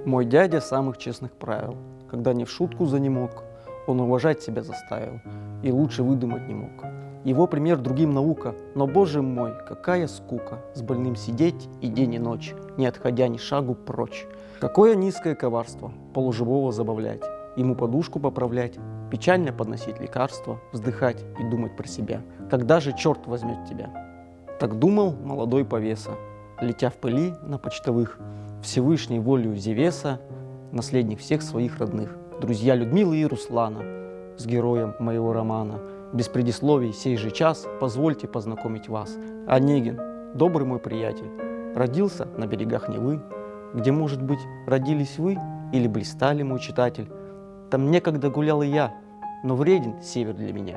Мой дядя самых честных правил. Когда не в шутку занемог, он уважать себя заставил и лучше выдумать не мог. Его пример другим наука, но, боже мой, какая скука с больным сидеть и день и ночь, не отходя ни шагу прочь. Какое низкое коварство полуживого забавлять, ему подушку поправлять, печально подносить лекарства, вздыхать и думать про себя. Когда же черт возьмет тебя? Так думал молодой повеса, летя в пыли на почтовых, Всевышней волею Зевеса, наследник всех своих родных. Друзья Людмилы и Руслана, с героем моего романа. Без предисловий сей же час позвольте познакомить вас. Онегин, добрый мой приятель, родился на берегах Невы, где, может быть, родились вы или блистали, мой читатель. Там некогда гулял и я, но вреден север для меня.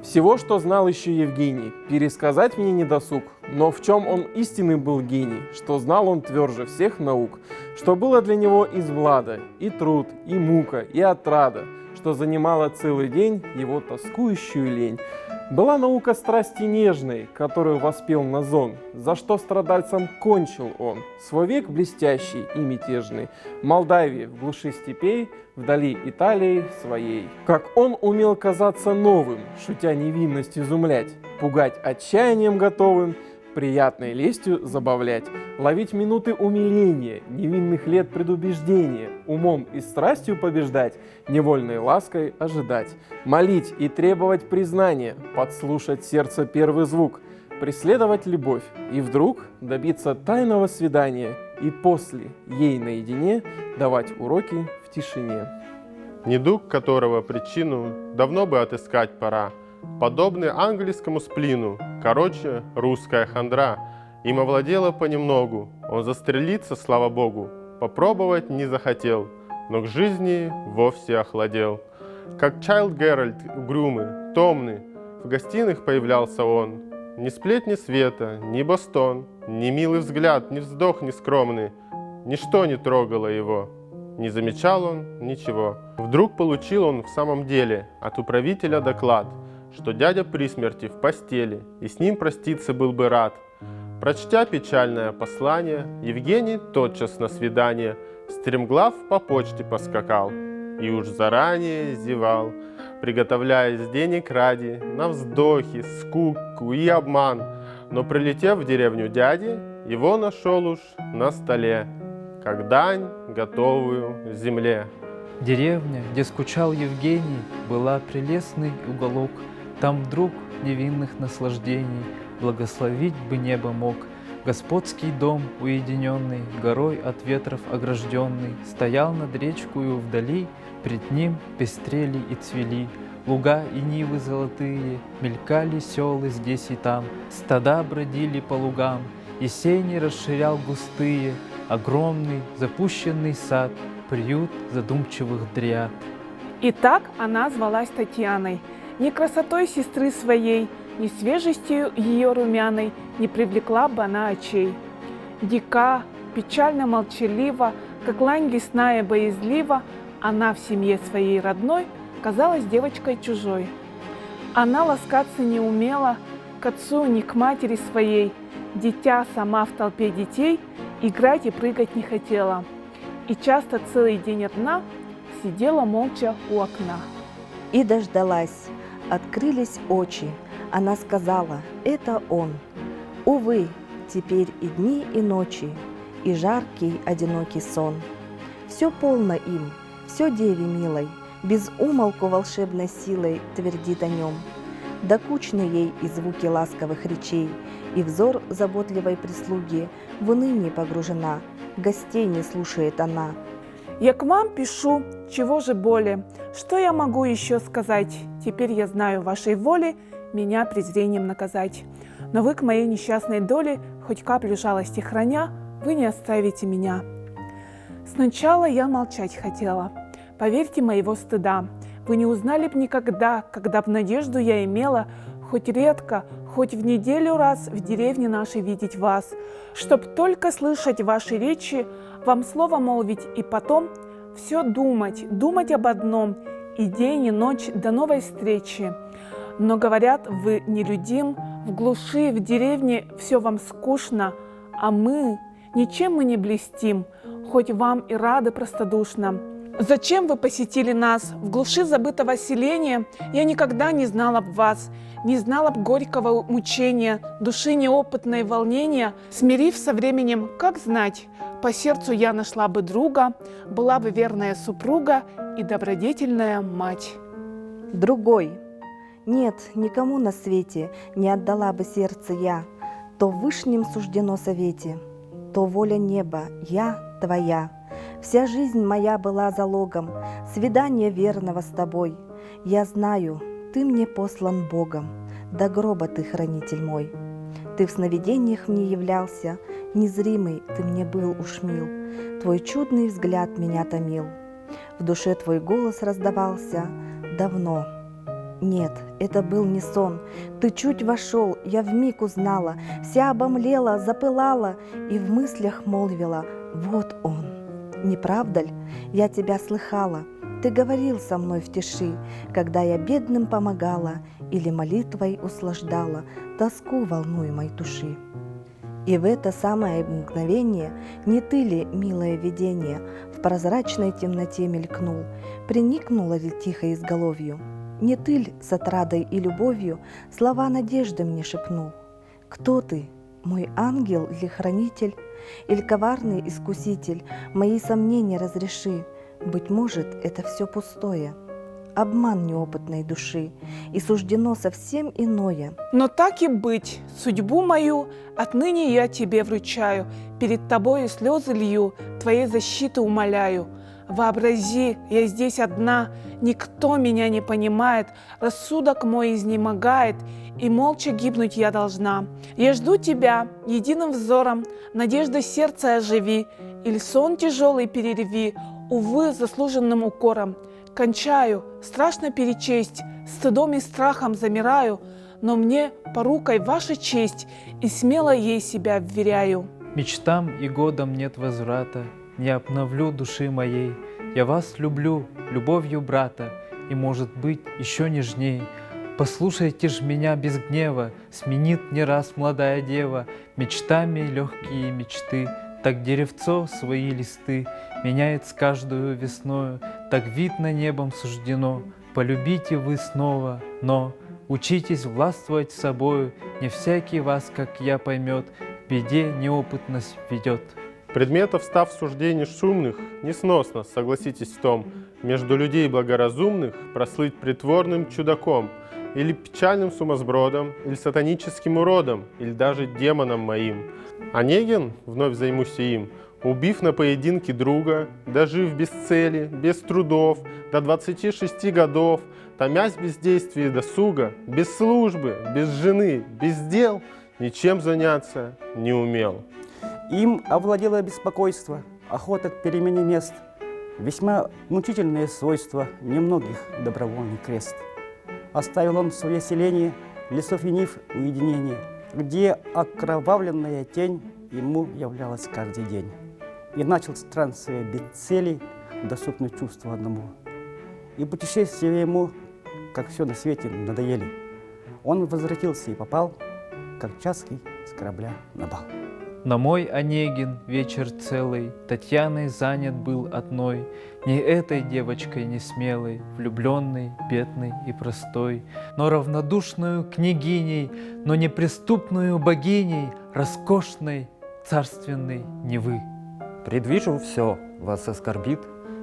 Всего, что знал еще Евгений, пересказать мне не досуг. Но в чем он истинный был гений, что знал он тверже всех наук, что было для него из влада и труд, и мука, и отрада, что занимала целый день его тоскующую лень. Была наука страсти нежной, которую воспел Назон, за что страдальцам кончил он, свой век блестящий и мятежный, в Молдавии, в глуши степей, вдали Италии своей. Как он умел казаться новым, шутя невинность изумлять, пугать отчаянием готовым, приятной лестью забавлять, ловить минуты умиления, невинных лет предубеждения, умом и страстью побеждать, невольной лаской ожидать, молить и требовать признания, подслушать сердце первый звук, преследовать любовь и вдруг добиться тайного свидания и после ей наедине давать уроки в тишине. Недуг которого причину давно бы отыскать пора, подобный английскому сплину, короче, русская хандра. Им овладела понемногу, он застрелиться, слава богу, попробовать не захотел, но к жизни вовсе охладел. Как Чайлд Геральт угрюмый, томный, в гостиных появлялся он. Ни сплетни света, ни бостон, ни милый взгляд, ни вздох нескромный, ничто не трогало его. Не замечал он ничего. Вдруг получил он в самом деле от управителя доклад, что дядя при смерти в постели, и с ним проститься был бы рад. Прочтя печальное послание, Евгений тотчас на свидание стремглав по почте поскакал и уж заранее зевал, приготовляясь денег ради на вздохи, скуку и обман. Но прилетев в деревню дяди, его нашел уж на столе, как дань, готовую земле. Деревня, где скучал Евгений, была прелестный уголок. Там вдруг невинных наслаждений благословить бы небо мог. Господский дом уединенный, горой от ветров огражденный, стоял над речкою вдали, пред ним пестрели и цвели луга и нивы золотые, мелькали селы здесь и там, стада бродили по лугам, и сени расширял густые, огромный запущенный сад, приют задумчивых дриад. И так она звалась Татьяной. Ни красотой сестры своей, ни свежестью ее румяной не привлекла бы она очей. Дика, печально молчалива, как лань лесная боязлива, она в семье своей родной казалась девочкой чужой. Она ласкаться не умела к отцу, ни к матери своей. Дитя сама в толпе детей играть и прыгать не хотела. И часто целый день одна сидела молча у окна. И дождалась. Открылись очи. Она сказала: это он. Увы, теперь и дни, и ночи, и жаркий одинокий сон. Все полно им, все деве милой, без умолку волшебной силой твердит о нем. Докучны ей и звуки ласковых речей, и взор заботливой прислуги в уныние погружена, гостей не слушает она. Я к вам пишу, чего же более, что я могу еще сказать? Теперь я знаю вашей воли меня презрением наказать. Но вы к моей несчастной доле, хоть каплю жалости храня, вы не оставите меня. Сначала я молчать хотела, поверьте моего стыда. Вы не узнали б никогда, когда б надежду я имела, хоть редко, хоть в неделю раз в деревне нашей видеть вас, чтоб только слышать ваши речи, вам слово молвить и потом все думать, думать об одном, и день, и ночь до новой встречи. Но, говорят, вы нелюдим, в глуши, в деревне все вам скучно, а мы, ничем мы не блестим, хоть вам и рады простодушно. Зачем вы посетили нас? В глуши забытого селения я никогда не знала б вас, не знала б горького мучения, души неопытной волнения. Смирив со временем, как знать, по сердцу я нашла бы друга, была бы верная супруга и добродетельная мать. Другой. Нет, никому на свете не отдала бы сердце я, то в вышнем суждено совете, то воля неба, я твоя. Вся жизнь моя была залогом свидания верного с тобой. Я знаю, ты мне послан Богом, до гроба ты хранитель мой. Ты в сновидениях мне являлся, незримый ты мне был уж мил. Твой чудный взгляд меня томил, в душе твой голос раздавался давно. Нет, это был не сон, ты чуть вошел, я вмиг узнала, вся обомлела, запылала и в мыслях молвила: вот он. Не правда ли? Я тебя слыхала, ты говорил со мной в тиши, когда я бедным помогала или молитвой услаждала тоску волнуемой души. И в это самое мгновение не ты ли, милое видение, в прозрачной темноте мелькнул, приникнула ли тихо изголовью? Не ты ли с отрадой и любовью слова надежды мне шепнул? Кто ты, мой ангел или хранитель, или коварный искуситель? Мои сомнения разреши, быть может, это все пустое, обман неопытной души, и суждено совсем иное. Но так и быть, судьбу мою отныне я тебе вручаю, перед тобою слезы лью, твоей защиты умоляю. Вообрази, я здесь одна, никто меня не понимает, рассудок мой изнемогает, и молча гибнуть я должна. Я жду тебя единым взором, надеждой сердца оживи, или сон тяжелый перерви, увы, заслуженным укором. Кончаю, страшно перечесть, стыдом и страхом замираю, но мне порукой ваша честь, и смело ей себя вверяю. Мечтам и годам нет возврата, не обновлю души моей. Я вас люблю, любовью брата, и, может быть, еще нежней. Послушайте ж меня без гнева, сменит не раз молодая дева мечтами легкие мечты. Так деревцо свои листы меняет с каждую весною, так видно небом суждено. Полюбите вы снова, но учитесь властвовать собою, не всякий вас, как я, поймет, в беде неопытность ведет. Предметов став суждений шумных, несносно, согласитесь в том, между людей благоразумных прослыть притворным чудаком, или печальным сумасбродом, или сатаническим уродом, или даже демоном моим. Онегин, вновь займусь им, убив на поединке друга, дожив без цели, без трудов, до 26 годов, томясь в бездействии досуга, без службы, без жены, без дел, ничем заняться не умел. Им овладело беспокойство, охота к перемене мест, весьма мучительные свойства немногих добровольный крест. Оставил он свое селение, лесов и нив уединение, где окровавленная тень ему являлась каждый день. И начал странствие без цели, доступное чувству одному. И путешествия ему, как все на свете, надоели. Он возвратился и попал, как чаский с корабля на бал. Но мой Онегин вечер целый Татьяной занят был одной, не этой девочкой несмелой, влюбленной, бедной и простой, но равнодушную княгиней, но неприступную богиней, роскошной, царственной Невы. Предвижу все, вас оскорбит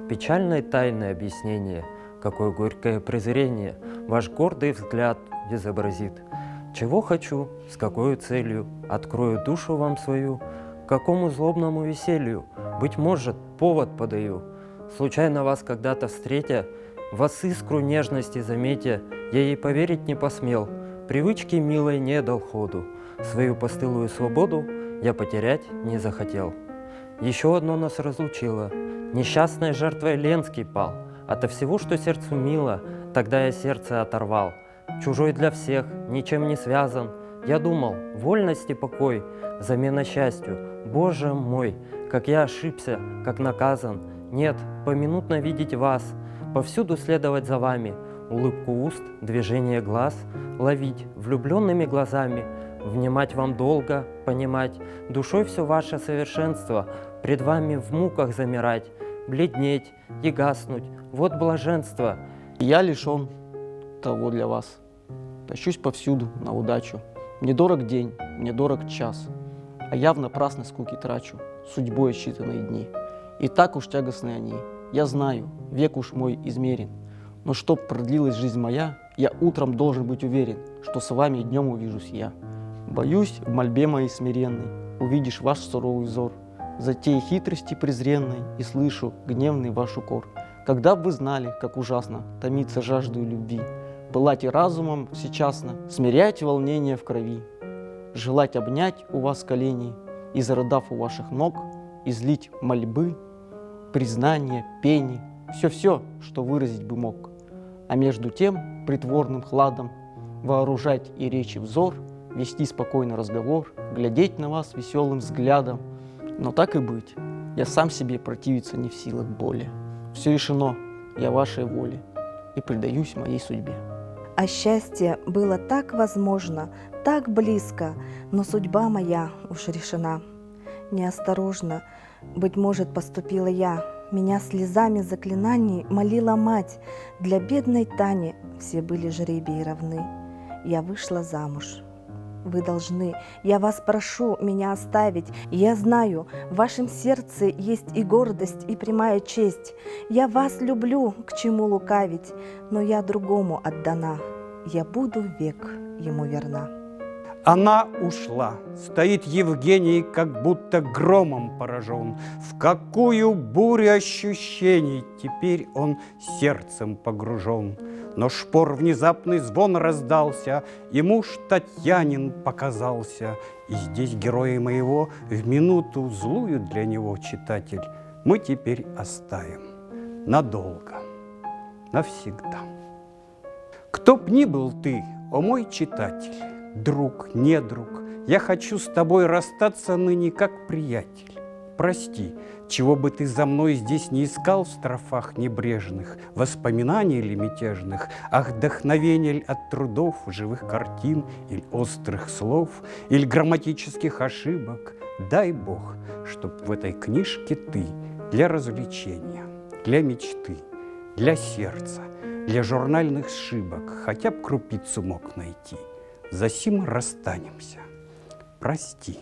печальное тайное объяснение, какое горькое презрение ваш гордый взгляд изобразит. Чего хочу, с какой целью, открою душу вам свою, какому злобному веселью, быть может, повод подаю. Случайно вас когда-то встретя, вас искру нежности заметя, я ей поверить не посмел, привычки милой не дал ходу, свою постылую свободу я потерять не захотел. Еще одно нас разлучило, несчастной жертвой Ленский пал, ото всего, что сердцу мило, тогда я сердце оторвал. Чужой для всех, ничем не связан. Я думал, вольность и покой, замена счастью. Боже мой, как я ошибся, как наказан. Нет, поминутно видеть вас, повсюду следовать за вами, улыбку уст, движение глаз, ловить влюбленными глазами внимать вам долго, понимать, душой все ваше совершенство, пред вами в муках замирать, бледнеть и гаснуть, вот блаженство. И я лишен того для вас. Тащусь повсюду на удачу. Мне дорог день, мне дорог час, а я в напрасной скуки трачу судьбой считанные дни. И так уж тягостны они, я знаю, век уж мой измерен. Но чтоб продлилась жизнь моя, я утром должен быть уверен, что с вами днем увижусь я. Боюсь, в мольбе моей смиренной увидишь ваш суровый взор, затеи хитрости презренной, и слышу гневный ваш укор. Когда б вы знали, как ужасно томиться жаждою любви, пылать и разумом всечасно, смирять волнение в крови, желать обнять у вас колени и, зарыдав у ваших ног, излить мольбы, признания, пени, все-все, что выразить бы мог. А между тем притворным хладом вооружать и речи взор, вести спокойно разговор, глядеть на вас веселым взглядом. Но так и быть, я сам себе противиться не в силах более. Все решено, я вашей воле и предаюсь моей судьбе. А счастье было так возможно, так близко, но судьба моя уж решена. Неосторожно, быть может, поступила я. Меня слезами заклинаний молила мать. Для бедной Тани все были жребии равны. Я вышла замуж. Вы должны, я вас прошу, меня оставить. Я знаю, в вашем сердце есть и гордость, и прямая честь. Я вас люблю, к чему лукавить, но я другому отдана. Я буду век ему верна. Она ушла. Стоит Евгений, как будто громом поражен. В какую бурю ощущений теперь он сердцем погружен. Но шпор внезапный звон раздался, и муж Татьянин показался. И здесь героя моего в минуту злую для него, читатель, мы теперь оставим надолго, навсегда. Кто б ни был ты, о мой читатель, друг, недруг, я хочу с тобой расстаться ныне как приятель. Прости, чего бы ты за мной здесь не искал в строфах небрежных, воспоминаний ли мятежных, ах, вдохновений ль от трудов, живых картин, или острых слов, или грамматических ошибок. Дай Бог, чтоб в этой книжке ты для развлечения, для мечты, для сердца, для журнальных сшибок хотя б крупицу мог найти. Засим расстанемся. Прости.